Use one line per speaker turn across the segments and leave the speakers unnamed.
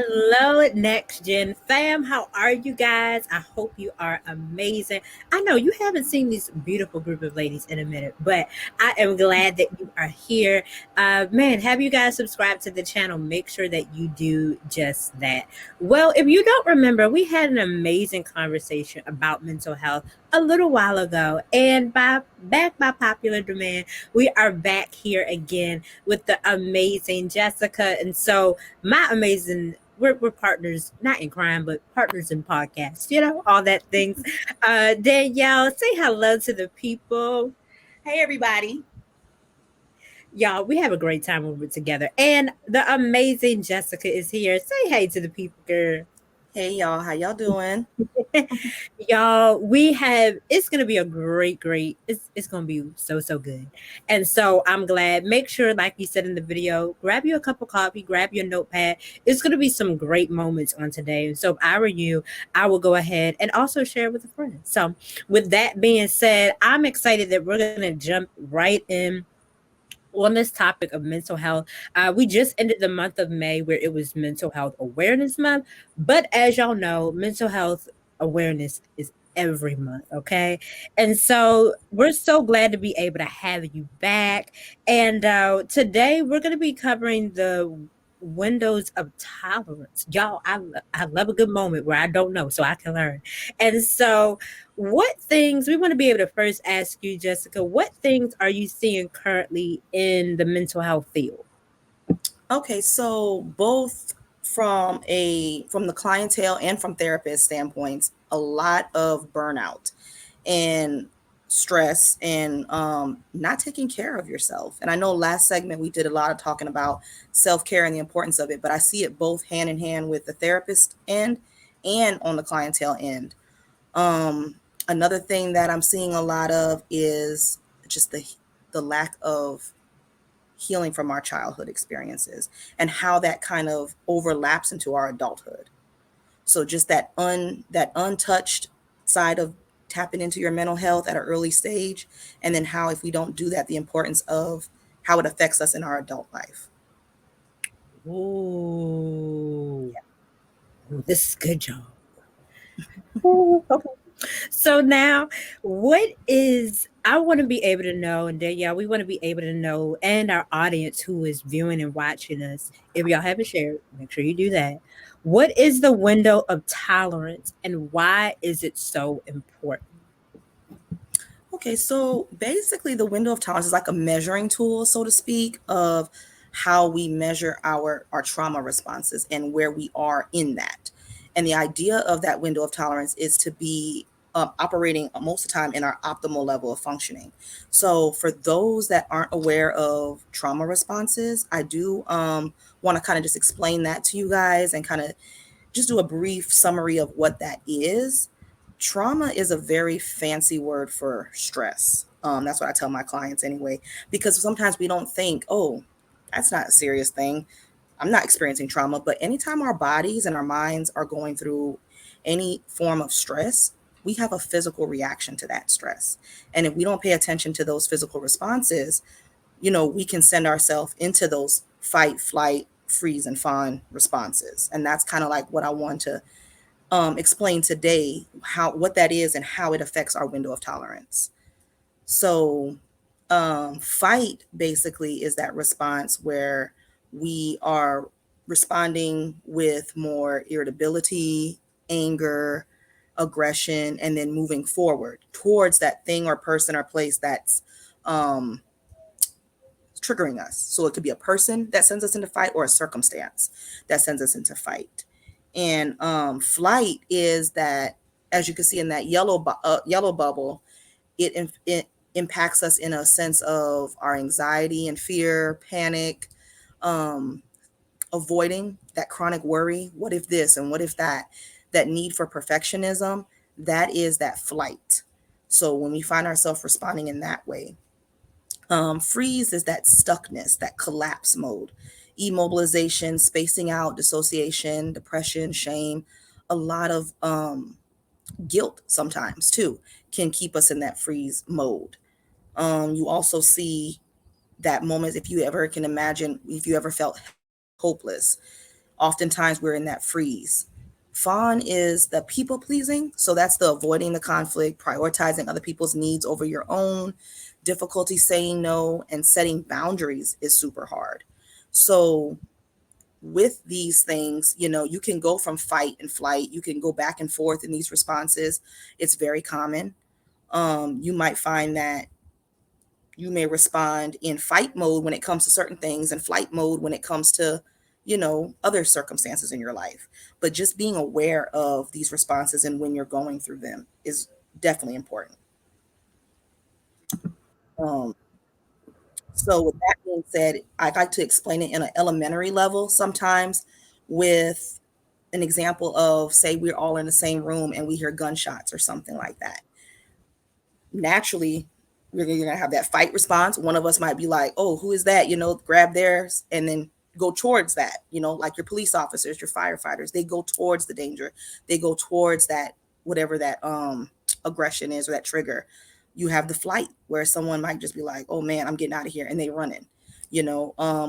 Hello, Next Gen fam. How are you guys? I hope you are amazing. I know you haven't seen this beautiful group of ladies in a minute, but I am glad that you are here. Man, have you guys subscribed to the channel? Make sure that you do just that. Well, if you don't remember, we had an amazing conversation about mental health a little while ago, and by popular demand, we are back here again with the amazing Jessica. And so my amazing we're partners, not in crime, but partners in podcasts, all that things. Danielle, say hello to the people.
Hey, everybody.
Y'all, we have a great time when we're together. And the amazing Jessica is here. Say hey to the people, girl.
Hey, y'all. How y'all doing?
Y'all, it's gonna be a great it's gonna be so good. And so I'm glad. Make sure, like you said in the video, grab you a cup of coffee, grab your notepad. It's gonna be some great moments on today. And so if I were you, I will go ahead and also share with a friend. So with that being said, I'm excited that we're gonna jump right in on this topic of mental health. We just ended the month of May where it was Mental Health Awareness Month. But as y'all know, mental health awareness is every month, okay? And so we're so glad to be able to have you back. And today we're going to be covering the windows of tolerance. Y'all, I love a good moment where I don't know so I can learn. And so what things we want to be able to first ask you, Jessica, what things are you seeing currently in the mental health field?
Okay, so both from the clientele and from therapist standpoints, a lot of burnout and stress and not taking care of yourself. And I know last segment we did a lot of talking about self-care and the importance of it, but I see it both hand in hand with the therapist end and on the clientele end. Another thing that I'm seeing a lot of is just the lack of healing from our childhood experiences and how that kind of overlaps into our adulthood. So just that untouched side of tapping into your mental health at an early stage, and then how if we don't do that, the importance of how it affects us in our adult life.
Ooh, ooh, this is good, y'all. Ooh, okay. So now, what is I want to be able to know, and Danielle, we want to be able to know, and our audience who is viewing and watching us, if y'all haven't shared, make sure you do that. What is the window of tolerance, and why is it so important?
Okay, so basically the window of tolerance is like a measuring tool, so to speak, of how we measure our trauma responses and where we are in that. And the idea of that window of tolerance is to be operating most of the time in our optimal level of functioning. So for those that aren't aware of trauma responses, I do want to kind of just explain that to you guys and kind of just do a brief summary of what that is. Trauma is a very fancy word for stress. That's what I tell my clients anyway, because sometimes we don't think, oh, that's not a serious thing. I'm not experiencing trauma. But anytime our bodies and our minds are going through any form of stress, we have a physical reaction to that stress. And if we don't pay attention to those physical responses, we can send ourselves into those fight, flight, freeze, and fawn responses. And that's kind of like what I want to explain today, what that is and how it affects our window of tolerance. So, fight basically is that response where we are responding with more irritability, anger, aggression, and then moving forward towards that thing or person or place that's um, triggering us. So it could be a person that sends us into fight or a circumstance that sends us into fight. And flight is that, as you can see in that yellow bubble, it impacts us in a sense of our anxiety and fear, panic, um, avoiding that chronic worry. What if this and what if that? That need for perfectionism, that is that flight. So when we find ourselves responding in that way, freeze is that stuckness, that collapse mode, immobilization, spacing out, dissociation, depression, shame, a lot of guilt sometimes too can keep us in that freeze mode. You also see that moment if you ever can imagine if you ever felt hopeless. oftentimes we're in that freeze. Fawn is the people pleasing. So that's the avoiding the conflict, prioritizing other people's needs over your own, difficulty saying no, and setting boundaries is super hard. So with these things, you can go from fight and flight, you can go back and forth in these responses. It's very common. You might find that you may respond in fight mode when it comes to certain things and flight mode when it comes to, other circumstances in your life. But just being aware of these responses and when you're going through them is definitely important. Um, so with that being said, I like to explain it in an elementary level sometimes with an example of, say we're all in the same room and we hear gunshots or something like that. Naturally, we're going to have that fight response. One of us might be like, oh, who is that? Grab theirs and then go towards that. Like your police officers, your firefighters, they go towards the danger. They go towards that, whatever that aggression is or that trigger. You have the flight where someone might just be like, oh man, I'm getting out of here, and they running.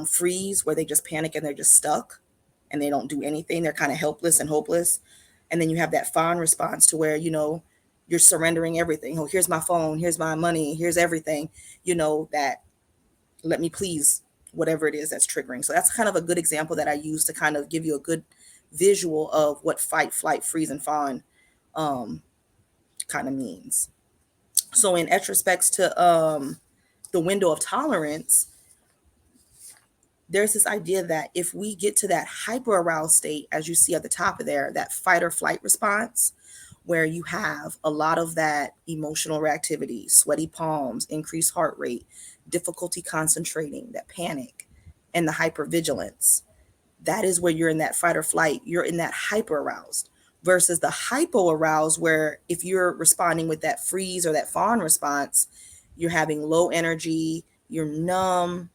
Freeze, where they just panic and they're just stuck and they don't do anything. They're kind of helpless and hopeless. And then you have that fawn response to where, you're surrendering everything. Oh, here's my phone, here's my money, here's everything, that let me please whatever it is that's triggering. So that's kind of a good example that I use to kind of give you a good visual of what fight, flight, freeze, and fawn kind of means. So in retrospects to the window of tolerance, there's this idea that if we get to that hyper aroused state, as you see at the top of there, that fight or flight response, where you have a lot of that emotional reactivity, sweaty palms, increased heart rate, difficulty concentrating, that panic, and the hypervigilance. That is where you're in that fight or flight. You're in that hyper aroused versus the hypo aroused, where if you're responding with that freeze or that fawn response, you're having low energy, you're numb,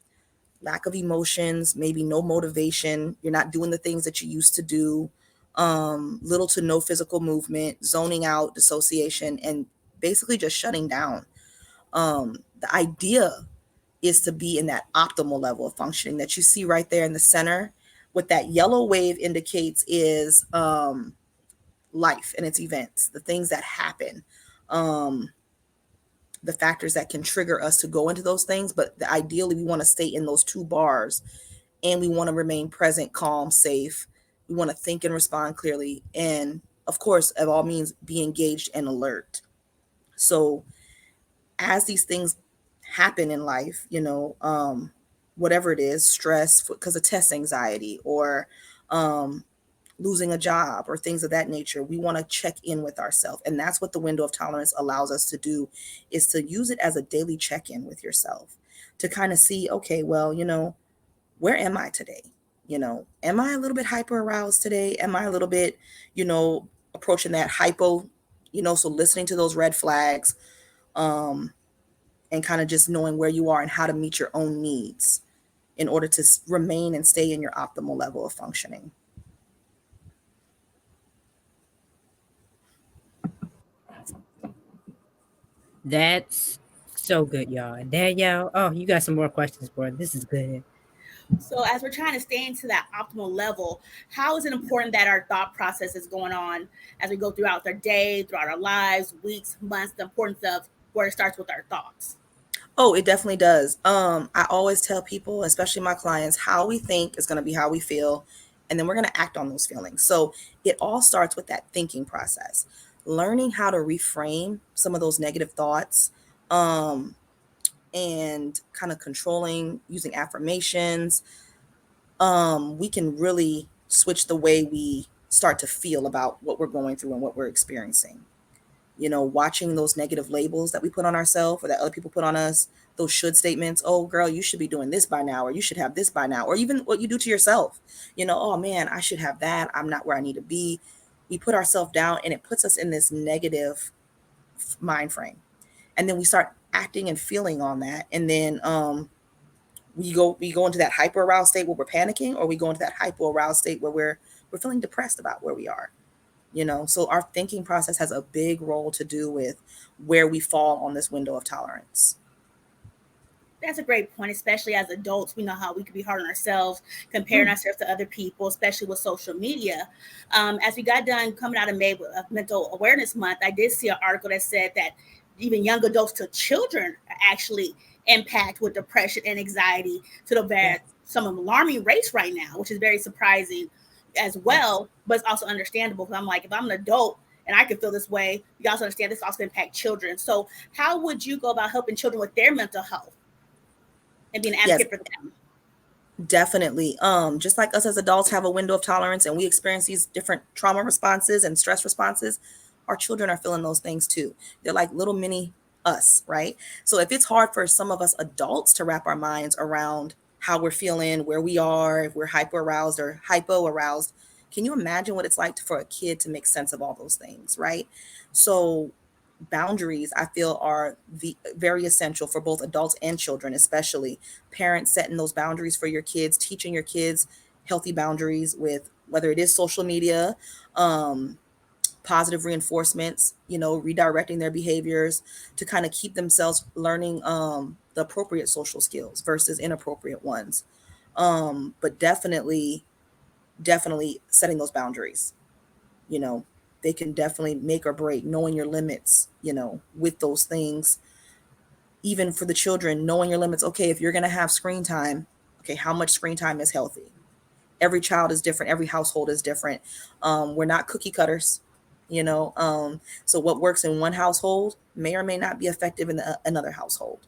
lack of emotions, maybe no motivation. You're not doing the things that you used to do. Little to no physical movement, zoning out, dissociation, and basically just shutting down. The idea is to be in that optimal level of functioning that you see right there in the center. What that yellow wave indicates is life and its events, the things that happen, the factors that can trigger us to go into those things. But ideally, we want to stay in those two bars, and we want to remain present, calm, safe. We want to think and respond clearly. And of course, of all means, be engaged and alert. So as these things happen in life, whatever it is, stress because of test anxiety or losing a job or things of that nature, we want to check in with ourselves. And that's what the window of tolerance allows us to do, is to use it as a daily check-in with yourself to kind of see, okay, well, where am I today? Am I a little bit hyper aroused today? Am I a little bit, approaching that hypo, so listening to those red flags, and kind of just knowing where you are and how to meet your own needs in order to remain and stay in your optimal level of functioning.
That's so good, y'all. Danielle, oh, you got some more questions, bro. This is good.
So, as we're trying to stay into that optimal level, how is it important that our thought process is going on as we go throughout our day, throughout our lives, weeks, months? The importance of where it starts with our thoughts.
Oh, it definitely does. I always tell people, especially my clients, how we think is going to be how we feel, and then we're going to act on those feelings. So it all starts with that thinking process, learning how to reframe some of those negative thoughts, and kind of controlling using affirmations. We can really switch the way we start to feel about what we're going through and what we're experiencing. Watching those negative labels that we put on ourselves or that other people put on us, those should statements. Oh, girl, you should be doing this by now, or you should have this by now, or even what you do to yourself. Oh man, I should have that. I'm not where I need to be. We put ourselves down, and it puts us in this negative mind frame. And then we start acting and feeling on that. And then we go into that hyper aroused state where we're panicking, or we go into that hypo aroused state where we're feeling depressed about where we are. So our thinking process has a big role to do with where we fall on this window of tolerance.
That's a great point, especially as adults. We know how we could be hard on ourselves, comparing ourselves to other people, especially with social media. As we got done coming out of May of Mental Awareness Month, I did see an article that said that even young adults to children are actually impacted with depression and anxiety to some alarming rates right now, which is very surprising as well, but it's also understandable because I'm like, if I'm an adult and I can feel this way, you also understand this also impact children. So how would you go about helping children with their mental health and being an advocate for them?
Definitely. Just like us as adults have a window of tolerance and we experience these different trauma responses and stress responses, our children are feeling those things too. They're like little mini us, right? So if it's hard for some of us adults to wrap our minds around how we're feeling, where we are, if we're hyper aroused or hypo aroused, can you imagine what it's like for a kid to make sense of all those things, right? So boundaries, I feel, are very essential for both adults and children, especially parents setting those boundaries for your kids, teaching your kids healthy boundaries with whether it is social media, positive reinforcements, redirecting their behaviors to kind of keep themselves learning the appropriate social skills versus inappropriate ones. But definitely setting those boundaries, they can definitely make or break knowing your limits, with those things. Even for the children, knowing your limits. Okay, if you're going to have screen time, okay, how much screen time is healthy? Every child is different. Every household is different. We're not cookie cutters, so what works in one household may or may not be effective in another household.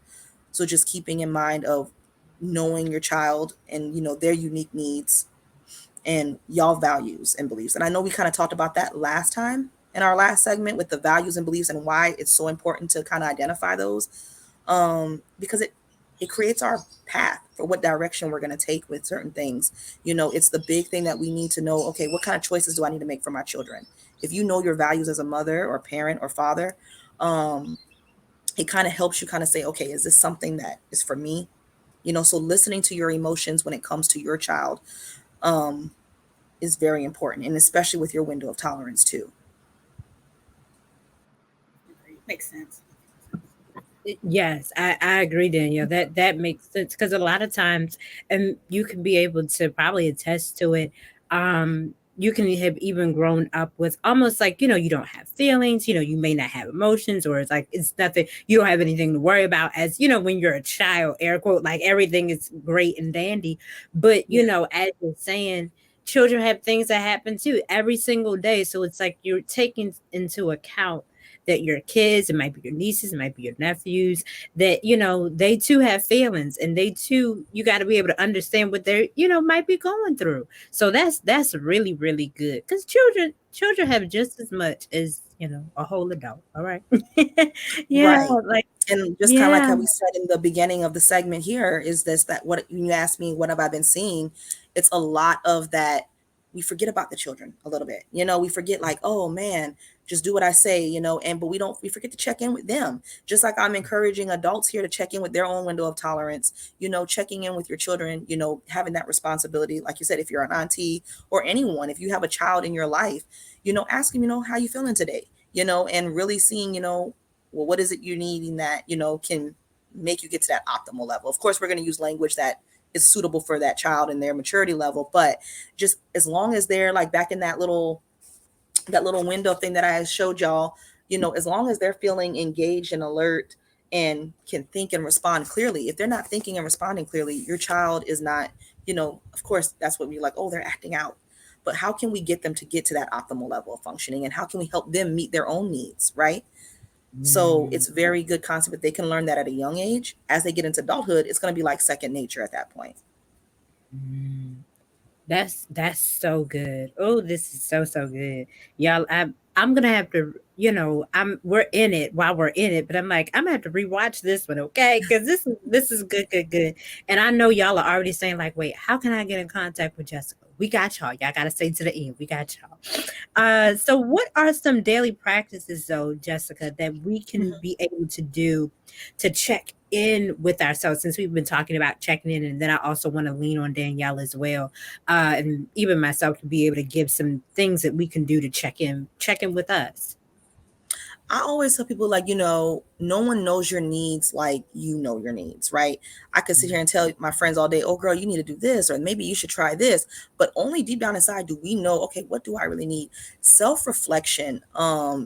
So just keeping in mind of knowing your child and, their unique needs and y'all values and beliefs. And I know we kind of talked about that last time in our last segment with the values and beliefs and why it's so important to kind of identify those, because it creates our path for what direction we're going to take with certain things. It's the big thing that we need to know. Okay, what kind of choices do I need to make for my children? If you know your values as a mother or parent or father, it kind of helps you kind of say, okay, is this something that is for me? So listening to your emotions when it comes to your child, is very important, and especially with your window of tolerance too.
Makes sense.
Yes, I agree, Danielle. That makes sense because a lot of times, and you can be able to probably attest to it. You can have even grown up with almost like, you don't have feelings, you may not have emotions, or it's like it's nothing, you don't have anything to worry about, as when you're a child, air quote, like everything is great and dandy. But as you're saying, children have things that happen too every single day. So it's like you're taking into account that your kids, it might be your nieces, it might be your nephews, that they too have feelings, and they too, you got to be able to understand what they're might be going through. So that's really really good, because children have just as much as a whole adult. All right. Yeah,
Right.
like,
And just kind of like
yeah.
how we said in the beginning of the segment here is this, that what when you ask me what have I been seeing, it's a lot of that. We forget about the children a little bit. We forget like, oh man, just do what I say, but we forget to check in with them. Just like I'm encouraging adults here to check in with their own window of tolerance, checking in with your children, having that responsibility. Like you said, if you're an auntie or anyone, if you have a child in your life, ask them, how you feeling today, and really seeing, well, what is it you needing that, can make you get to that optimal level? Of course, we're going to use language that is suitable for that child and their maturity level. But just as long as they're like back in that little window thing that I showed y'all, as long as they're feeling engaged and alert and can think and respond clearly. If they're not thinking and responding clearly, your child is not, of course, that's what we're like, oh, they're acting out. But how can we get them to get to that optimal level of functioning? And how can we help them meet their own needs, right? So it's very good concept that they can learn that at a young age. As they get into adulthood, it's going to be like second nature at that point.
That's so good. Oh, this is so good. Y'all, I'm gonna have to, we're in it while we're in it, but I'm like, I'm gonna have to rewatch this one, okay? Because this is good. And I know y'all are already saying, like, wait, how can I get in contact with Jessica? We got y'all. Y'all gotta stay to the end. We got y'all. So what are some daily practices though, Jessica, that we can be able to do to check in with ourselves, since we've been talking about checking in, and then I also want to lean on Danielle as well, and even myself, to be able to give some things that we can do to check in with us.
I always tell people, like, no one knows your needs like you know your needs, right? I could sit here and tell my friends all day, oh, girl, you need to do this, or maybe you should try this. But only deep down inside do we know, okay, what do I really need? Self-reflection,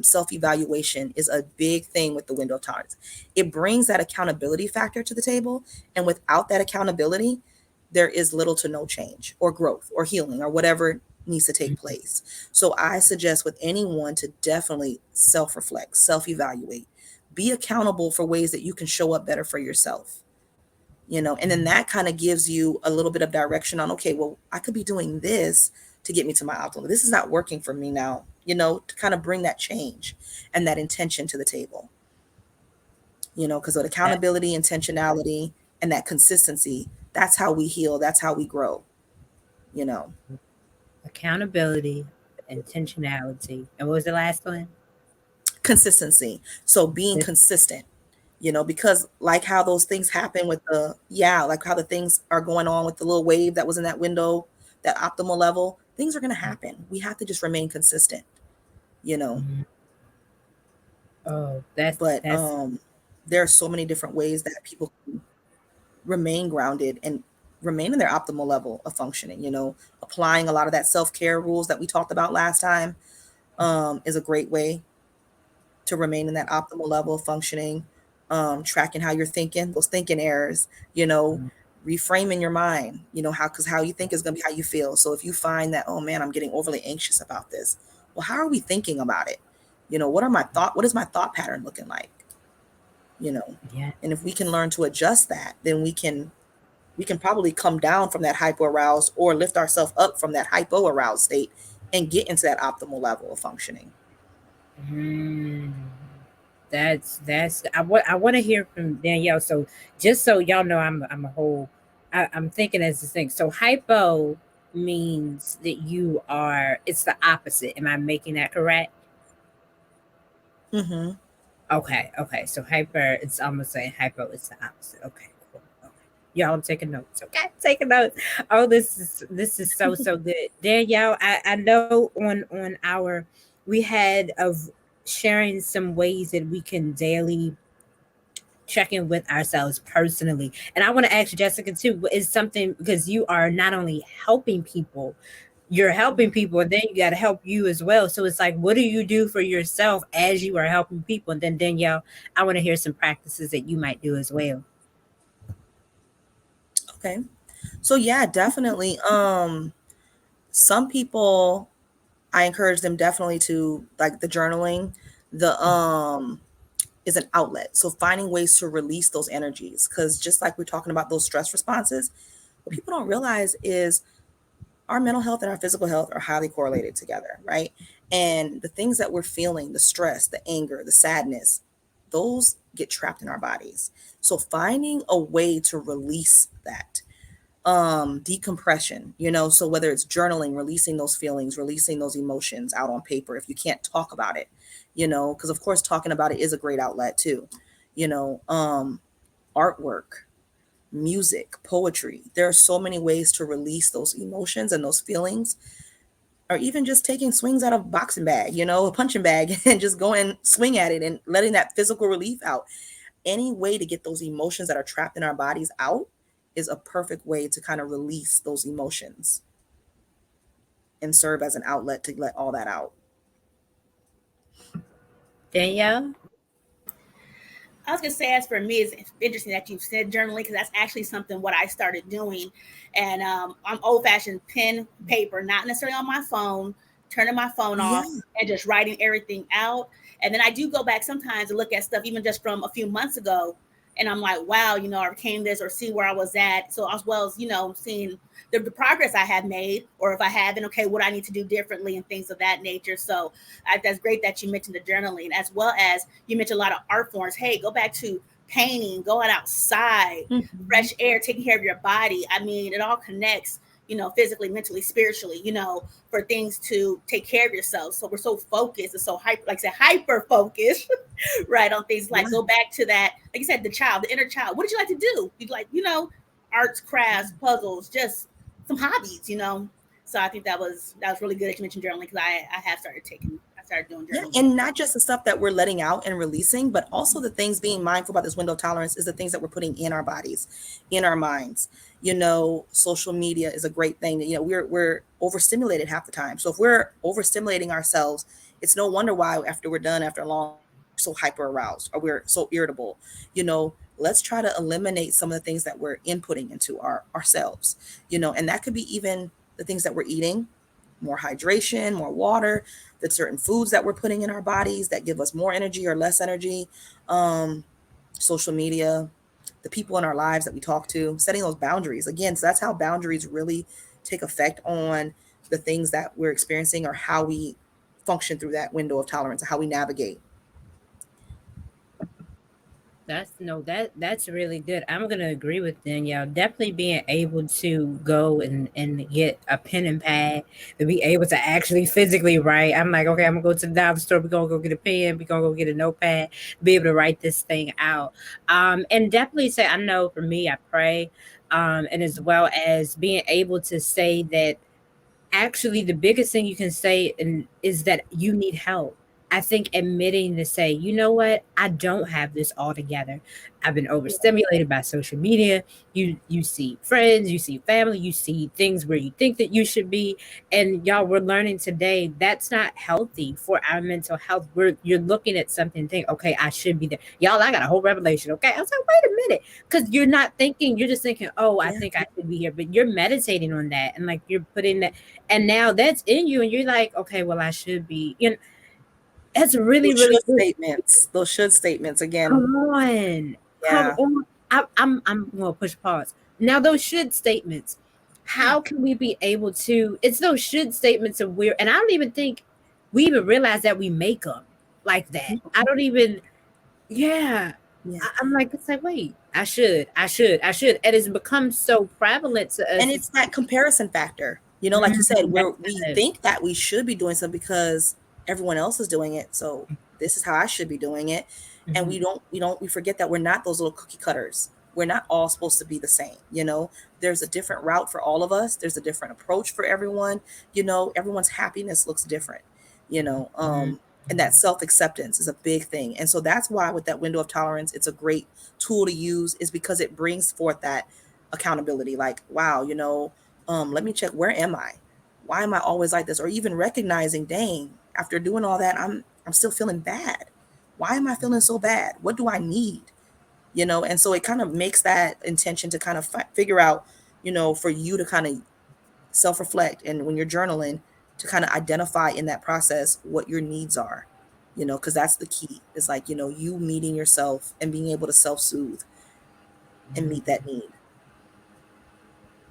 self-evaluation is a big thing with the window of tolerance. It brings that accountability factor to the table. And without that accountability, there is little to no change or growth or healing or whatever needs to take place. So I suggest with anyone to definitely self-reflect, self-evaluate, be accountable for ways that you can show up better for yourself, and then that kind of gives you a little bit of direction on, okay, well, I could be doing this to get me to my optimal. This is not working for me now, to kind of bring that change and that intention to the table, because with accountability, intentionality, and that consistency, that's how we heal. That's how we grow,
Accountability, intentionality, and what was the last one?
Consistency. So being consistent, because like how those things happen with like how the things are going on with the little wave that was in that window, that optimal level, things are going to happen. We have to just remain consistent,
Oh,
but
that's
there are so many different ways that people can remain grounded and remain in their optimal level of functioning. Applying a lot of that self-care rules that we talked about last time is a great way to remain in that optimal level of functioning. Tracking how you're thinking, those thinking errors, reframing your mind, because how you think is going to be how you feel. So if you find that, oh man, I'm getting overly anxious about this, well, how are we thinking about it? What is my thought pattern looking like?
yeah.
And if we can learn to adjust that, then we can probably come down from that hypo aroused or lift ourselves up from that hypo aroused state and get into that optimal level of functioning.
Mm. That's I want to hear from Danielle. So just so y'all know, I'm a whole. I'm thinking as this thing. So hypo means that you are. It's the opposite. Am I making that correct?
Mm-hmm.
Okay. So hyper. It's almost saying hypo. It's the opposite. Okay. Cool. Okay. Y'all, I'm taking notes. Okay, taking notes. Oh, this is so good, Danielle. I know on our we had of sharing some ways that we can daily check in with ourselves personally. And I want to ask Jessica too, is something because you are not only helping people, you're helping people, and then you got to help you as well. So it's like, what do you do for yourself as you are helping people? And then Danielle, I want to hear some practices that you might do as well.
Okay. So yeah, definitely. Some people, I encourage them definitely to, like, the journaling, the is an outlet. So finding ways to release those energies, because just like we're talking about those stress responses, what people don't realize is our mental health and our physical health are highly correlated together, right? And the things that we're feeling, the stress, the anger, the sadness, those get trapped in our bodies. So finding a way to release that, decompression, so whether it's journaling, releasing those feelings, releasing those emotions out on paper, if you can't talk about it, because of course talking about it is a great outlet too, artwork, music, poetry. There are so many ways to release those emotions and those feelings, or even just taking swings out of a boxing bag, a punching bag, and just go and swing at it and letting that physical relief out. Any way to get those emotions that are trapped in our bodies out is a perfect way to kind of release those emotions and serve as an outlet to let all that out.
Danielle?
I was gonna say, as for me, it's interesting that you said journaling because that's actually something what I started doing, and I'm old fashioned pen paper, not necessarily on my phone, turning my phone
Yeah.
off and just writing everything out. And then I do go back sometimes and look at stuff even just from a few months ago, and I'm like, wow, I became this, or see where I was at. So as well as seeing the progress I have made, or if I haven't, okay, what I need to do differently and things of that nature. So that's great that you mentioned the journaling, as well as you mentioned a lot of art forms. Hey, go back to painting, going outside,
Mm-hmm.
fresh air, taking care of your body. I mean, it all connects, physically, mentally, spiritually, for things to take care of yourself. So we're so focused and so hyper, like I said, hyper focused, right, on things like, go back to that, like you said, the inner child. What did you like to do? You like, arts, crafts, puzzles, just some hobbies. So I think that was really good that you mentioned journaling, because I have started taking I started doing
Yeah,
journaling.
and not just the stuff that we're letting out and releasing, but also the things being mindful about this window of tolerance is the things that we're putting in our bodies, in our minds. Social media is a great thing. We're overstimulated half the time. So if we're overstimulating ourselves, it's no wonder why after we're done, after a long, so hyper aroused or we're so irritable. Let's try to eliminate some of the things that we're inputting into ourselves. And that could be even the things that we're eating, more hydration, more water, the certain foods that we're putting in our bodies that give us more energy or less energy, social media, the people in our lives that we talk to, setting those boundaries. Again, so that's how boundaries really take effect on the things that we're experiencing or how we function through that window of tolerance, how we navigate.
That's really good. I'm gonna agree with Danielle. Definitely being able to go and get a pen and pad to be able to actually physically write. I'm like, okay, I'm gonna go to the dollar store. We're gonna go get a pen. We're gonna go get a notepad. Be able to write this thing out. And definitely say, I know for me, I pray. And as well as being able to say that actually the biggest thing you can say is that you need help. I think admitting to say, you know what, I don't have this all together. I've been overstimulated by social media. You see friends, you see family, you see things where you think that you should be. And y'all, we're learning today that's not healthy for our mental health. You're looking at something and think, okay, I should be there. Y'all, I got a whole revelation. Okay. I was like, wait a minute. Because you're not thinking, you're just thinking, oh, I
Yeah.
think I should be here. But you're meditating on that and like you're putting that, and now that's in you and you're like, okay, well, I should be, that's really
Those
really
should
good.
statements, those should statements again.
Come on, come
Yeah.
on. I'm gonna push pause now. Those should statements,
Yeah.
how can we be able to, it's those should statements of where, and I don't even think we even realize that we make them like that. I don't even, yeah.
Yeah.
I'm like, it's like, wait, I should, and it's become so prevalent to us.
And it's that comparison factor, like you said, where we
Yes.
think that we should be doing something because everyone else is doing it, so this is how I should be doing it. And
Mhm.
we forget that we're not those little cookie cutters. We're not all supposed to be the same. There's a different route for all of us. There's a different approach for everyone. Everyone's happiness looks different. you know
Mhm.
um and that self-acceptance is a big thing. And so that's why with that window of tolerance, it's a great tool to use, is because it brings forth that accountability. Like, wow, let me check, where am I? Why am I always like this? Or even recognizing, dang, after doing all that, I'm still feeling bad. Why am I feeling so bad? What do I need? And so it kind of makes that intention to kind of figure out, for you to kind of self-reflect, and when you're journaling, to kind of identify in that process what your needs are, because that's the key. It's like, you meeting yourself and being able to self-soothe and meet that need.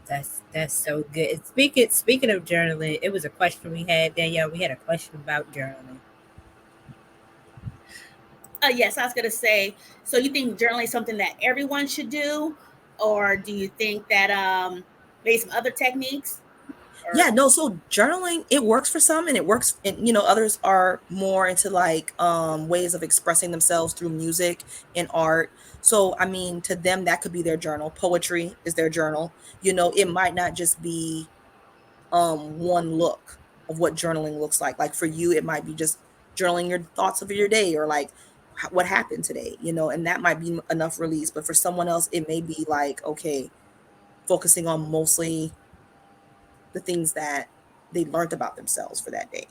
That's so good. Speaking of journaling, it was a question we had, Danielle. We had a question about journaling.
Yes, I was gonna say. So you think journaling is something that everyone should do, or do you think that maybe some other techniques? Or
Yeah, no, so journaling, it works for some, and it works, and others are more into like ways of expressing themselves through music and art. So I mean, to them that could be their journal. Poetry is their journal. It might not just be one look of what journaling looks like. Like for you, it might be just journaling your thoughts of your day, or like what happened today, and that might be enough release. But for someone else, it may be like, okay, focusing on mostly the things that they learned about themselves for that day.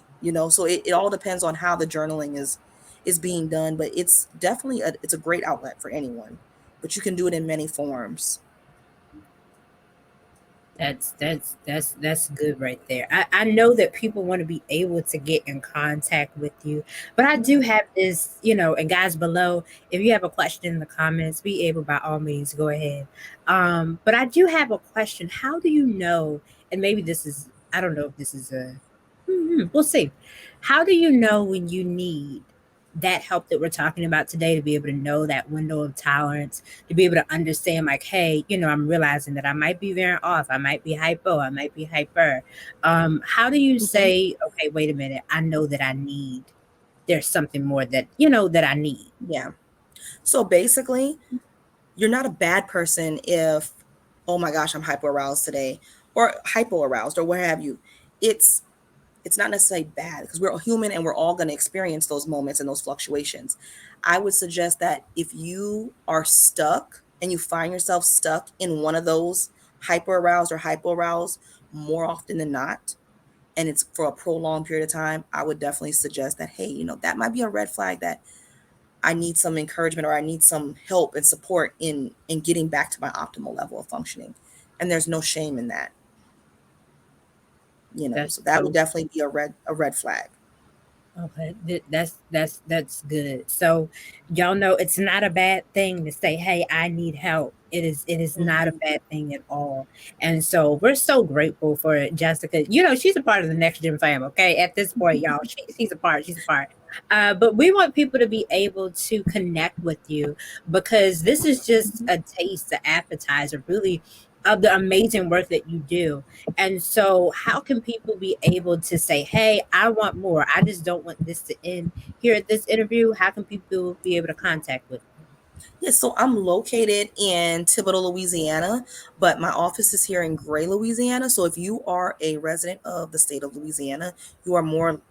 So it all depends on how the journaling is being done. But it's definitely it's a great outlet for anyone, but you can do it in many forms.
That's good right there. I know that people want to be able to get in contact with you, but I do have this, and guys below, if you have a question in the comments, be able by all means go ahead. But I do have a question. How do you know? And maybe this is, I don't know if this is we'll see. How do you know when you need that help that we're talking about today, to be able to know that window of tolerance, to be able to understand, like, hey, I'm realizing that I might be veering off, I might be hypo, I might be hyper. How do you
Mhm.
say, okay, wait a minute, I know that I need, there's something more that that I need?
Yeah. So basically, you're not a bad person if, oh my gosh, I'm hyper aroused today, or hypo aroused, or what have you. It's it's not necessarily bad because we're human and we're all going to experience those moments and those fluctuations. I would suggest that if you are stuck and you find yourself stuck in one of those hyper aroused or hypo aroused more often than not, and it's for a prolonged period of time, I would definitely suggest that, hey, that might be a red flag that I need some encouragement or I need some help and support in getting back to my optimal level of functioning. And there's no shame in that.
That's
So that would
so
definitely be a red flag.
okay. That's good. So y'all know it's not a bad thing to say, "Hey, I need help." It is not a
Mhm.
bad thing at all. And so we're so grateful for Jessica. She's a part of the Next Gen fam. Okay, at this point, y'all, she's a part. She's a part. But we want people to be able to connect with you because this is just
Mhm.
a taste, an appetizer, really, of the amazing work that you do. And so, how can people be able to say, hey, I want more? I just don't want this to end here at this interview. How can people be able to contact with you?
Yeah, so I'm located in Thibodaux, Louisiana, but my office is here in Gray, Louisiana. So if you are a resident of the state of Louisiana, you are more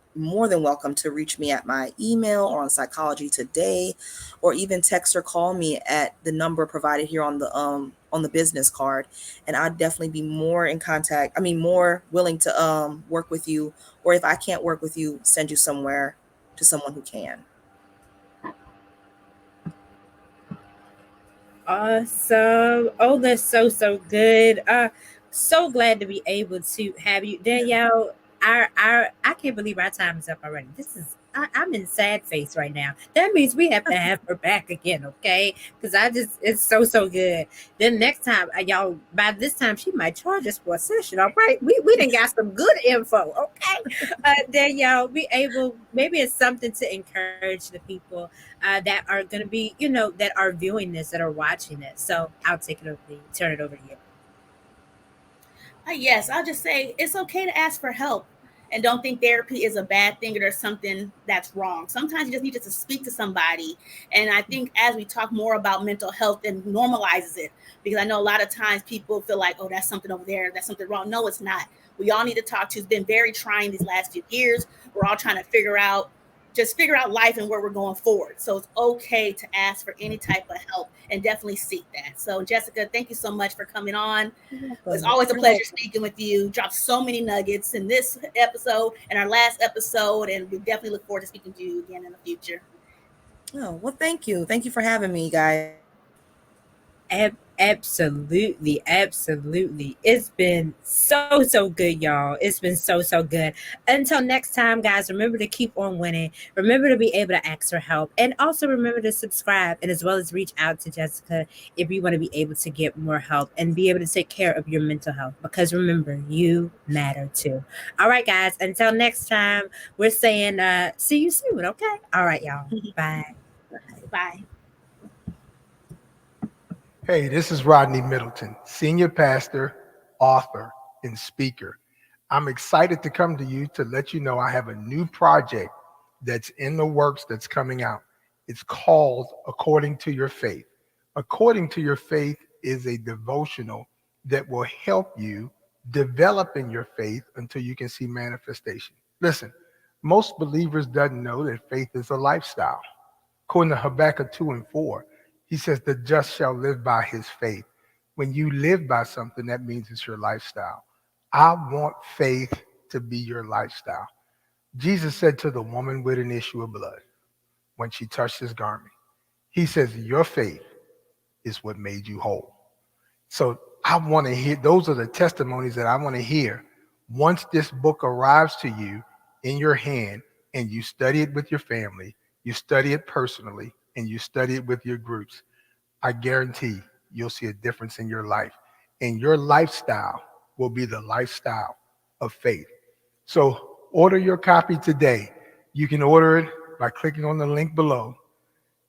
than welcome to reach me at my email or on Psychology Today, or even text or call me at the number provided here on the business card, and I'd definitely be more in contact. I mean, more willing to work with you, or if I can't work with you, send you somewhere to someone who can.
Awesome. Oh, that's so, so good. So glad to be able to have you. Danielle, I can't believe our time is up already. I'm in sad face right now. That means we have to have her back again, okay? Because it's so, so good. Then next time, y'all, by this time, she might charge us for a session, all right? We done got some good info, okay? Danielle, be able, maybe it's something to encourage the people that are going to be, that are viewing this, that are watching it. So I'll take it over, turn it over to you.
Yes, I'll just say it's okay to ask for help and don't think therapy is a bad thing or there's something that's wrong. Sometimes you just need to speak to somebody. And I think as we talk more about mental health and normalizes it, because I know a lot of times people feel like, oh, that's something over there, that's something wrong. No, it's not. We all need to talk to. It's been very trying these last few years. We're all trying to figure out life and where we're going forward. So it's okay to ask for any type of help and definitely seek that. So Jessica, thank you so much for coming on.
You're
It's
welcome.
always a
You're
pleasure
welcome.
speaking with you. Dropped so many nuggets in this episode and our last episode, and we definitely look forward to speaking to you again in the future.
Oh, well, thank you. Thank you for having me, guys.
Absolutely, absolutely. It's been so, so good, y'all. It's been so, so good. Until next time, guys, remember to keep on winning. Remember to be able to ask for help. And also remember to subscribe and as well as reach out to Jessica if you want to be able to get more help and be able to take care of your mental health. Because remember, you matter too. All right, guys, until next time, we're saying see you soon, okay? All right, y'all. Bye.
Bye.
Hey, this is Rodney Middleton, senior pastor, author, and speaker. I'm excited to come to you to let you know I have a new project that's in the works that's coming out. It's called According to Your Faith. According to Your Faith is a devotional that will help you develop in your faith until you can see manifestation. Listen, most believers doesn't know that faith is a lifestyle. According to Habakkuk 2 and 4, he says, the just shall live by his faith. When you live by something, that means it's your lifestyle. I want faith to be your lifestyle. Jesus said to the woman with an issue of blood when she touched his garment, he says, your faith is what made you whole. So I want to hear, those are the testimonies that I want to hear. Once this book arrives to you in your hand and you study it with your family, you study it personally, and you study it with your groups, I guarantee you'll see a difference in your life. And your lifestyle will be the lifestyle of faith. So order your copy today. You can order it by clicking on the link below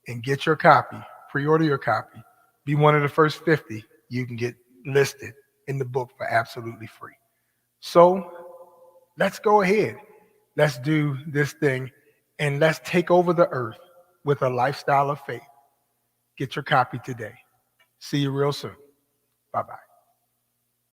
and get your copy, pre-order your copy, be one of the first 50 you can get listed in the book for absolutely free. So let's go ahead. Let's do this thing and let's take over the earth with a lifestyle of faith. Get your copy today. See you real soon. Bye-bye.